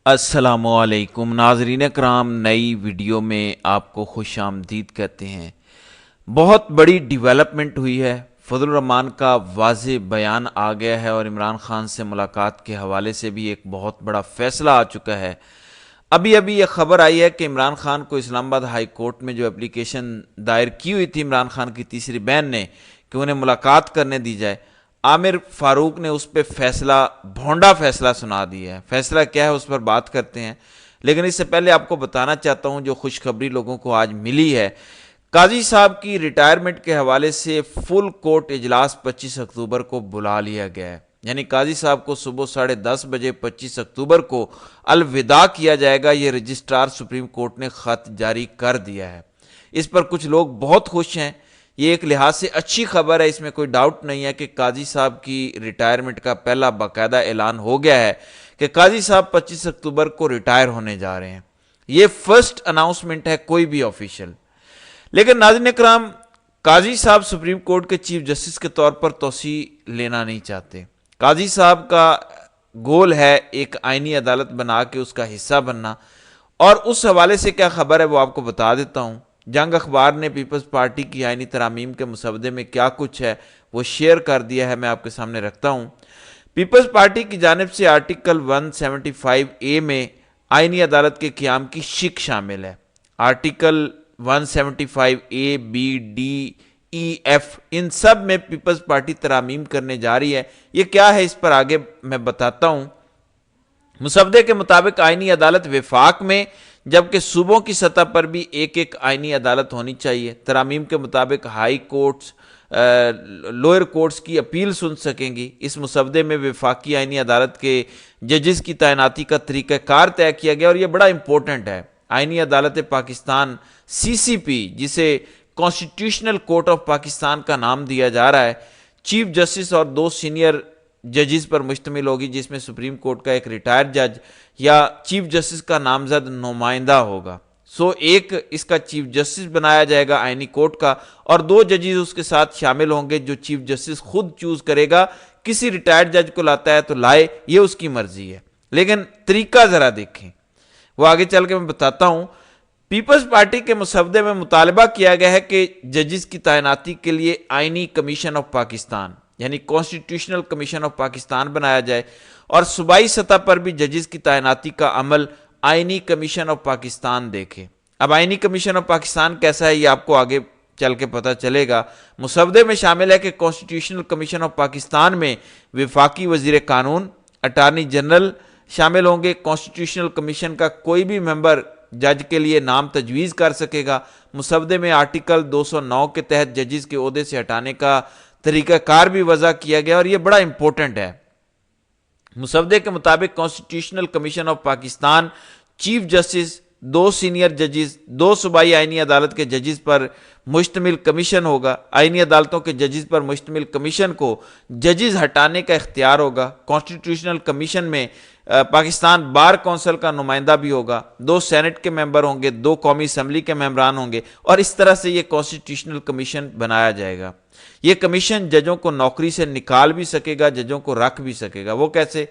السلام علیکم ناظرین کرام، نئی ویڈیو میں آپ کو خوش آمدید کہتے ہیں۔ بہت بڑی ڈیولپمنٹ ہوئی ہے، فضل الرحمان کا واضح بیان آ گیا ہے اور عمران خان سے ملاقات کے حوالے سے بھی ایک بہت بڑا فیصلہ آ چکا ہے۔ ابھی یہ خبر آئی ہے کہ عمران خان کو اسلام آباد ہائی کورٹ میں جو اپلیکیشن دائر کی ہوئی تھی عمران خان کی تیسری بہن نے کہ انہیں ملاقات کرنے دی جائے، عامر فاروق نے اس پہ بھونڈا فیصلہ سنا دیا ہے۔ فیصلہ کیا ہے اس پر بات کرتے ہیں، لیکن اس سے پہلے آپ کو بتانا چاہتا ہوں جو خوشخبری لوگوں کو آج ملی ہے۔ قاضی صاحب کی ریٹائرمنٹ کے حوالے سے فل کورٹ اجلاس 25 اکتوبر کو بلا لیا گیا ہے، یعنی قاضی صاحب کو صبح 10:30 بجے 25 اکتوبر کو الوداع کیا جائے گا۔ یہ رجسٹرار سپریم کورٹ نے خط جاری کر دیا ہے۔ اس پر کچھ لوگ بہت خوش ہیں، یہ ایک لحاظ سے اچھی خبر ہے، اس میں کوئی ڈاؤٹ نہیں ہے کہ قاضی صاحب کی ریٹائرمنٹ کا پہلا باقاعدہ اعلان ہو گیا ہے کہ قاضی صاحب 25 اکتوبر کو ریٹائر ہونے جا رہے ہیں۔ یہ فرسٹ اناؤنسمنٹ ہے کوئی بھی آفیشل۔ لیکن ناظرین کرام، قاضی صاحب سپریم کورٹ کے چیف جسٹس کے طور پر توسیع لینا نہیں چاہتے۔ قاضی صاحب کا گول ہے ایک آئینی عدالت بنا کے اس کا حصہ بننا، اور اس حوالے سے کیا خبر ہے وہ آپ کو بتا دیتا ہوں۔ جنگ اخبار نے پیپلز پارٹی کی آئینی ترامیم کے مسودے میں کیا کچھ ہے وہ شیئر کر دیا ہے، میں آپ کے سامنے رکھتا ہوں۔ پیپلز پارٹی کی جانب سے آرٹیکل 175A میں آئینی عدالت کے قیام کی شک شامل ہے۔ Article 175A B D E F ان سب میں پیپلز پارٹی ترامیم کرنے جا رہی ہے۔ یہ کیا ہے اس پر آگے میں بتاتا ہوں۔ مسودے کے مطابق آئینی عدالت وفاق میں، جبکہ صوبوں کی سطح پر بھی ایک آئینی عدالت ہونی چاہیے۔ ترامیم کے مطابق ہائی کورٹس لوئر کورٹس کی اپیل سن سکیں گی۔ اس مسودے میں وفاقی آئینی عدالت کے ججز کی تعیناتی کا طریقہ کار طے کیا گیا، اور یہ بڑا امپورٹنٹ ہے۔ آئینی عدالت پاکستان CCP، جسے کانسٹیٹیوشنل کورٹ آف پاکستان کا نام دیا جا رہا ہے، چیف جسٹس اور 2 سینئر ججز پر مشتمل ہوگی، جس میں سپریم کورٹ کا ایک ریٹائرڈ جج یا چیف جسٹس کا نامزد نمائندہ ہوگا۔ ایک اس کا چیف جسٹس بنایا جائے گا آئینی کورٹ کا، اور 2 ججز اس کے ساتھ شامل ہوں گے جو چیف جسٹس خود چوز کرے گا۔ کسی ریٹائرڈ جج کو لاتا ہے تو لائے، یہ اس کی مرضی ہے، لیکن طریقہ ذرا دیکھیں، وہ آگے چل کے میں بتاتا ہوں۔ پیپلز پارٹی کے مسودے میں مطالبہ کیا گیا ہے کہ ججز کی تعیناتی کے لیے آئینی کمیشن آف پاکستان یعنی کانسٹیٹیوشنل کمیشن آف پاکستان بنایا جائے، اور صوبائی سطح پر بھی ججز کی تعیناتی کا عمل آئینی کمیشن آف پاکستان دیکھے۔ اب آئینی کمیشن آف پاکستان کیسا ہے یہ آپ کو آگے چل کے پتہ چلے گا۔ مسودے میں شامل ہے کہ کانسٹیٹیوشنل کمیشن آف پاکستان میں وفاقی وزیر قانون، اٹارنی جنرل شامل ہوں گے۔ کانسٹیٹیوشنل کمیشن کا کوئی بھی ممبر جج کے لیے نام تجویز کر سکے گا۔ مسودے میں آرٹیکل 209 کے تحت ججز کے عہدے سے ہٹانے کا طریقہ کار بھی وضع کیا گیا، اور یہ بڑا امپورٹنٹ ہے۔ مسودے کے مطابق constitutional commission of Pakistan chief justice, 2 senior ججز، 2 صوبائی آئینی عدالت کے ججز پر مشتمل کمیشن ہوگا۔ آئینی عدالتوں کے ججز پر مشتمل کمیشن کو ججز ہٹانے کا اختیار ہوگا۔ کانسٹیٹیوشنل کمیشن میں پاکستان بار کونسل کا نمائندہ بھی ہوگا، 2 سینٹ کے ممبر ہوں گے، 2 قومی اسمبلی کے ممبران ہوں گے، اور اس طرح سے یہ کانسٹیٹیوشنل کمیشن بنایا جائے گا۔ یہ کمیشن ججوں کو نوکری سے نکال بھی سکے گا، ججوں کو رکھ بھی سکے گا۔ وہ کیسے؟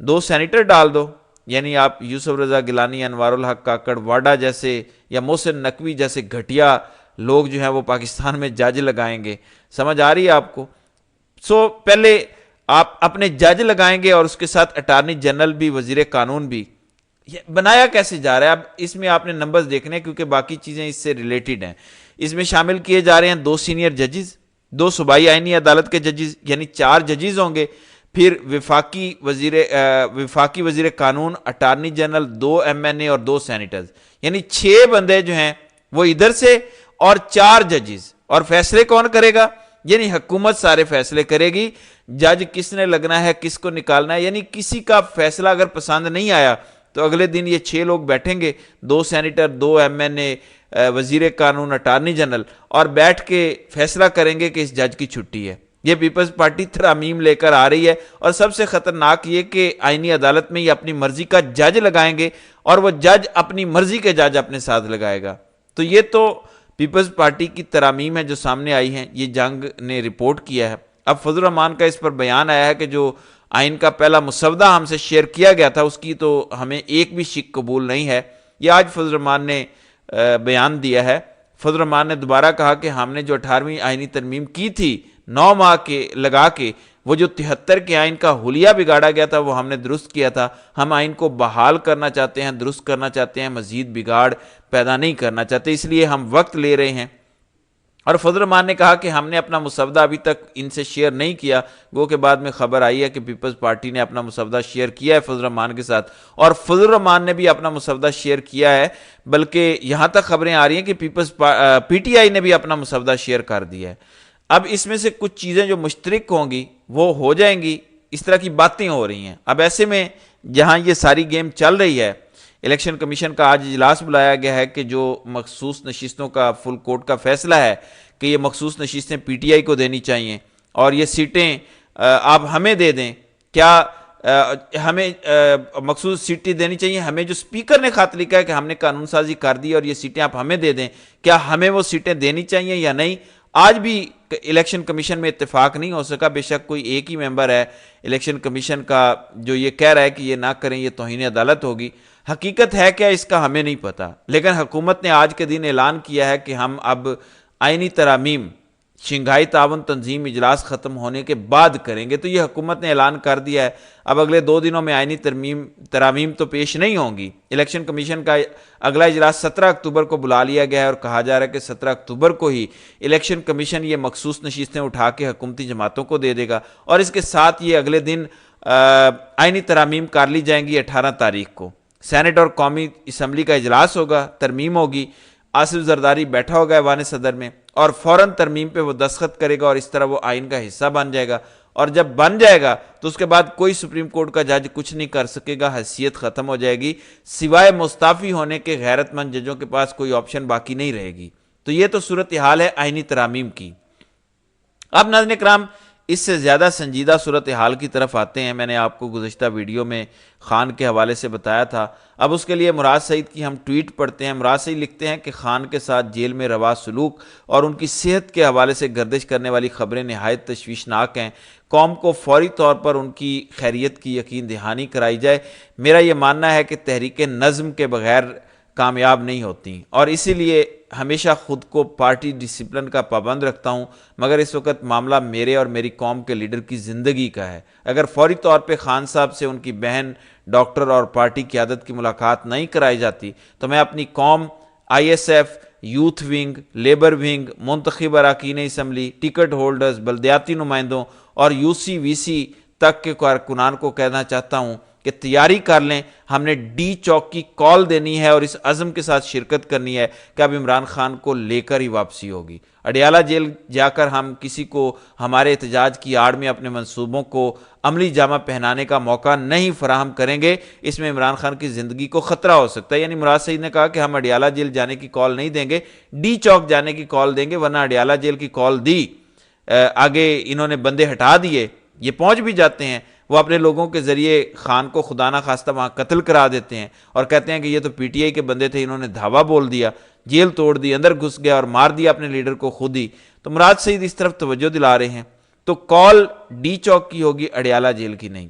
2 سینیٹر ڈال دو، یعنی آپ یوسف رضا گیلانی، انوار الحق کاکڑ واڈا جیسے یا محسن نقوی جیسے گھٹیا لوگ جو ہیں وہ پاکستان میں جج لگائیں گے۔ سمجھ آ رہی ہے آپ کو؟ پہلے آپ اپنے جج لگائیں گے اور اس کے ساتھ اٹارنی جنرل بھی، وزیر قانون بھی۔ یہ بنایا کیسے جا رہا ہے؟ اب اس میں آپ نے نمبرز دیکھنے ہیں کیونکہ باقی چیزیں اس سے ریلیٹڈ ہیں۔ اس میں شامل کیے جا رہے ہیں 2 سینئر ججز، 2 صوبائی آئینی عدالت کے ججز، یعنی 4 ججز ہوں گے، پھر وفاقی وزیر قانون، اٹارنی جنرل، 2 MNA اور 2 سینیٹرز، یعنی 6 بندے جو ہیں وہ ادھر سے، اور 4 ججز۔ اور فیصلے کون کرے گا؟ یعنی حکومت سارے فیصلے کرے گی۔ جج کس نے لگنا ہے، کس کو نکالنا ہے، یعنی کسی کا فیصلہ اگر پسند نہیں آیا تو اگلے دن یہ 6 لوگ بیٹھیں گے، 2 سینیٹر، 2 MNA، وزیر قانون، اٹارنی جنرل، اور بیٹھ کے فیصلہ کریں گے کہ اس جج کی چھٹی ہے۔ یہ پیپلز پارٹی ترامیم لے کر آ رہی ہے، اور سب سے خطرناک یہ کہ آئینی عدالت میں یہ اپنی مرضی کا جج لگائیں گے، اور وہ جج اپنی مرضی کے جج اپنے ساتھ لگائے گا۔ تو یہ تو پیپلز پارٹی کی ترامیم ہے جو سامنے آئی ہیں، یہ جنگ نے رپورٹ کیا ہے۔ اب فضل الرحمان کا اس پر بیان آیا ہے کہ جو آئین کا پہلا مسودہ ہم سے شیئر کیا گیا تھا، اس کی تو ہمیں ایک بھی شک قبول نہیں ہے۔ یہ آج فضل الرحمان نے بیان دیا ہے۔ فضل الرحمان نے دوبارہ کہا کہ ہم نے جو 18ویں آئینی ترمیم کی تھی 9 ماہ کے لگا کے، وہ جو 73 کے آئین کا حلیہ بگاڑا گیا تھا وہ ہم نے درست کیا تھا۔ ہم آئین کو بحال کرنا چاہتے ہیں، درست کرنا چاہتے ہیں، مزید بگاڑ پیدا نہیں کرنا چاہتے، اس لیے ہم وقت لے رہے ہیں۔ اور فضل الرحمان نے کہا کہ ہم نے اپنا مسودہ ابھی تک ان سے شیئر نہیں کیا، گو کہ بعد میں خبر آئی ہے کہ پیپلز پارٹی نے اپنا مسودہ شیئر کیا ہے فضل الرحمان کے ساتھ، اور فضل الرحمان نے بھی اپنا مسودہ شیئر کیا ہے، بلکہ یہاں تک خبریں آ رہی ہیں کہ پی ٹی آئی نے بھی اپنا مسودہ شیئر کر دیا ہے۔ اب اس میں سے کچھ چیزیں جو مشترک ہوں گی وہ ہو جائیں گی، اس طرح کی باتیں ہو رہی ہیں۔ اب ایسے میں جہاں یہ ساری گیم چل رہی ہے، الیکشن کمیشن کا آج اجلاس بلایا گیا ہے کہ جو مخصوص نشستوں کا فل کورٹ کا فیصلہ ہے کہ یہ مخصوص نشستیں پی ٹی آئی کو دینی چاہیے اور یہ سیٹیں آپ ہمیں دے دیں، کیا ہمیں مخصوص سیٹیں دینی چاہیے؟ ہمیں جو اسپیکر نے خط لکھا ہے کہ ہم نے قانون سازی کر دی اور یہ سیٹیں آپ ہمیں دے دیں، کیا ہمیں وہ سیٹیں دینی چاہیے یا نہیں؟ آج بھی الیکشن کمیشن میں اتفاق نہیں ہو سکا، بے شک کوئی ایک ہی ممبر ہے الیکشن کمیشن کا جو یہ کہہ رہا ہے کہ یہ نہ کریں، یہ توہین عدالت ہوگی۔ حقیقت ہے کیا اس کا ہمیں نہیں پتا، لیکن حکومت نے آج کے دن اعلان کیا ہے کہ ہم اب آئینی ترامیم شنگھائی تعاون تنظیم اجلاس ختم ہونے کے بعد کریں گے، تو یہ حکومت نے اعلان کر دیا ہے۔ اب اگلے 2 دنوں میں آئینی ترامیم تو پیش نہیں ہوں گی۔ الیکشن کمیشن کا اگلا اجلاس 17 اکتوبر کو بلا لیا گیا ہے اور کہا جا رہا ہے کہ 17 اکتوبر کو ہی الیکشن کمیشن یہ مخصوص نشستیں اٹھا کے حکومتی جماعتوں کو دے دے گا، اور اس کے ساتھ یہ اگلے دن آئینی ترامیم کر لی جائیں گی۔ 18 تاریخ کو سینٹ اور قومی اسمبلی کا اجلاس ہوگا، ترمیم ہوگی، آصف زرداری بیٹھا ہوگا ایوان صدر میں اور فوراً ترمیم پہ وہ دستخط کرے گا اور اس طرح وہ آئین کا حصہ بن جائے گا، اور جب بن جائے گا تو اس کے بعد کوئی سپریم کورٹ کا جج کچھ نہیں کر سکے گا، حیثیت ختم ہو جائے گی، سوائے مستعفی ہونے کے غیرت مند ججوں کے پاس کوئی آپشن باقی نہیں رہے گی۔ تو یہ تو صورتحال ہے آئینی ترامیم کی۔ اب ناظرین کرام اس سے زیادہ سنجیدہ صورتحال کی طرف آتے ہیں۔ میں نے آپ کو گزشتہ ویڈیو میں خان کے حوالے سے بتایا تھا، اب اس کے لیے مراد سعید کی ہم ٹویٹ پڑھتے ہیں۔ مراد سعید لکھتے ہیں کہ خان کے ساتھ جیل میں روا سلوک اور ان کی صحت کے حوالے سے گردش کرنے والی خبریں نہایت تشویشناک ہیں، قوم کو فوری طور پر ان کی خیریت کی یقین دہانی کرائی جائے۔ میرا یہ ماننا ہے کہ تحریک نظم کے بغیر کامیاب نہیں ہوتی اور اسی لیے ہمیشہ خود کو پارٹی ڈسپلن کا پابند رکھتا ہوں، مگر اس وقت معاملہ میرے اور میری قوم کے لیڈر کی زندگی کا ہے۔ اگر فوری طور پہ خان صاحب سے ان کی بہن ڈاکٹر اور پارٹی قیادت کی ملاقات نہیں کرائی جاتی تو میں اپنی قوم، I S F, youth wing, labour wing, منتخب اراکین اسمبلی، ٹکٹ ہولڈرز، بلدیاتی نمائندوں اور یو سی وی سی تک کے کارکنان کو کہنا چاہتا ہوں کہ تیاری کر لیں، ہم نے ڈی چوک کی کال دینی ہے اور اس عزم کے ساتھ شرکت کرنی ہے کہ اب عمران خان کو لے کر ہی واپسی ہوگی۔ اڈیالہ جیل جا کر ہم کسی کو ہمارے احتجاج کی آڑ میں اپنے منصوبوں کو عملی جامہ پہنانے کا موقع نہیں فراہم کریں گے، اس میں عمران خان کی زندگی کو خطرہ ہو سکتا ہے۔ یعنی مراد سعید نے کہا کہ ہم اڈیالہ جیل جانے کی کال نہیں دیں گے، ڈی چوک جانے کی کال دیں گے، ورنہ اڈیالہ جیل کی کال دی، آگے انہوں نے بندے ہٹا دیے، یہ پہنچ بھی جاتے ہیں، وہ اپنے لوگوں کے ذریعے خان کو خدا نہ خواستہ وہاں قتل کرا دیتے ہیں اور کہتے ہیں کہ یہ تو پی ٹی آئی کے بندے تھے، انہوں نے دھاوا بول دیا، جیل توڑ دی، اندر گھس گیا اور مار دیا اپنے لیڈر کو خود ہی۔ تو مراد سعید اس طرف توجہ دلا رہے ہیں، تو کال ڈی چوک کی ہوگی، اڈیالہ جیل کی نہیں۔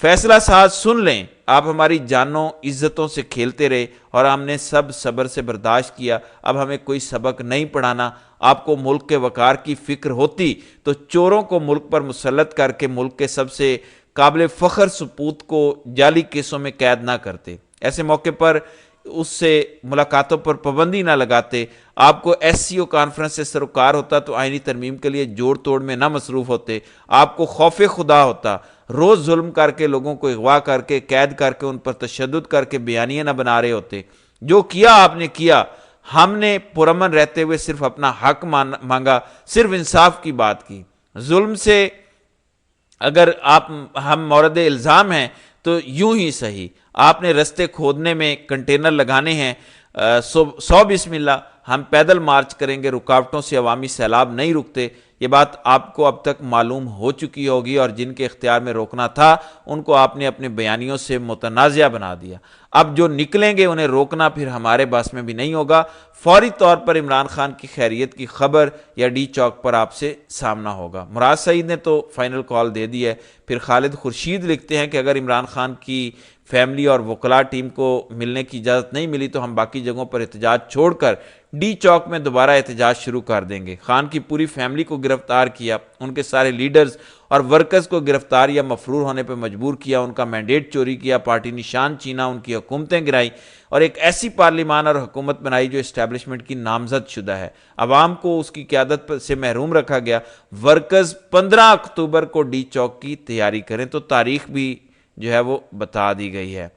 فیصلہ ساز سن لیں، آپ ہماری جانوں عزتوں سے کھیلتے رہے اور ہم نے سب صبر سے برداشت کیا، اب ہمیں کوئی سبق نہیں پڑھانا۔ آپ کو ملک کے وقار کی فکر ہوتی تو چوروں کو ملک پر مسلط کر کے ملک کے سب سے قابل فخر سپوت کو جعلی کیسوں میں قید نہ کرتے، ایسے موقع پر اس سے ملاقاتوں پر پابندی نہ لگاتے، آپ کو ایس سی او کانفرنس سے سروکار ہوتا تو آئینی ترمیم کے لیے جوڑ توڑ میں نہ مصروف ہوتے، آپ کو خوف خدا ہوتا، روز ظلم کر کے لوگوں کو اغوا کر کے قید کر کے ان پر تشدد کر کے بیانیے نہ بنا رہے ہوتے۔ جو کیا آپ نے کیا، ہم نے پرامن رہتے ہوئے صرف اپنا حق مانگا، صرف انصاف کی بات کی۔ ظلم سے اگر ہم مورد الزام ہیں تو یوں ہی صحیح، آپ نے رستے کھودنے میں کنٹینر لگانے ہیں، 100 بسم اللہ، ہم پیدل مارچ کریں گے، رکاوٹوں سے عوامی سیلاب نہیں رکتے۔ یہ بات آپ کو اب تک معلوم ہو چکی ہوگی، اور جن کے اختیار میں روکنا تھا ان کو آپ نے اپنے بیانیوں سے متنازع بنا دیا۔ اب جو نکلیں گے انہیں روکنا پھر ہمارے بس میں بھی نہیں ہوگا۔ فوری طور پر عمران خان کی خیریت کی خبر یا ڈی چوک پر آپ سے سامنا ہوگا۔ مراد سعید نے تو فائنل کال دے دی ہے۔ پھر خالد خورشید لکھتے ہیں کہ اگر عمران خان کی فیملی اور وکلاء ٹیم کو ملنے کی اجازت نہیں ملی تو ہم باقی جگہوں پر احتجاج چھوڑ کر ڈی چوک میں دوبارہ احتجاج شروع کر دیں گے۔ خان کی پوری فیملی کو گرفتار کیا، ان کے سارے لیڈرز اور ورکرز کو گرفتار یا مفرور ہونے پر مجبور کیا، ان کا مینڈیٹ چوری کیا، پارٹی نشان چھینا، ان کی حکومتیں گرائی اور ایک ایسی پارلیمان اور حکومت بنائی جو اسٹیبلشمنٹ کی نامزد شدہ ہے۔ عوام کو اس کی قیادت سے محروم رکھا گیا۔ ورکرز 15 اکتوبر کو ڈی چوک کی تیاری کریں، تو تاریخ بھی جو ہے وہ بتا دی گئی ہے۔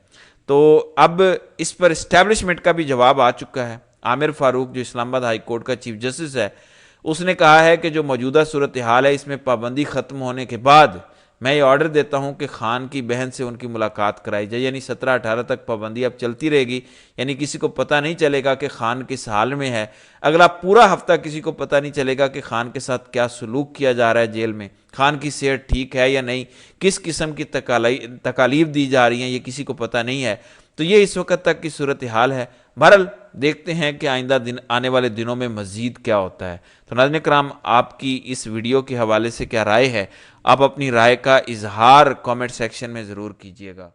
تو اب اس پر اسٹیبلشمنٹ کا بھی جواب آ چکا ہے۔ عامر فاروق جو اسلام آباد ہائی کورٹ کا چیف جسٹس ہے، اس نے کہا ہے کہ جو موجودہ صورتحال ہے اس میں پابندی ختم ہونے کے بعد میں یہ آرڈر دیتا ہوں کہ خان کی بہن سے ان کی ملاقات کرائی جائے، یعنی 17-18 تک پابندی اب چلتی رہے گی، یعنی کسی کو پتہ نہیں چلے گا کہ خان کس حال میں ہے۔ اگلا پورا ہفتہ کسی کو پتہ نہیں چلے گا کہ خان کے ساتھ کیا سلوک کیا جا رہا ہے جیل میں، خان کی صحت ٹھیک ہے یا نہیں، کس قسم کی تکالیف دی جا رہی ہیں، یہ کسی کو پتہ نہیں ہے۔ تو یہ اس وقت تک کی صورتحال ہے۔ بہرحال دیکھتے ہیں کہ آئندہ آنے والے دنوں میں مزید کیا ہوتا ہے۔ تو ناظرین کرام، آپ کی اس ویڈیو کے حوالے سے کیا رائے ہے؟ آپ اپنی رائے کا اظہار کامنٹ سیکشن میں ضرور کیجیے گا۔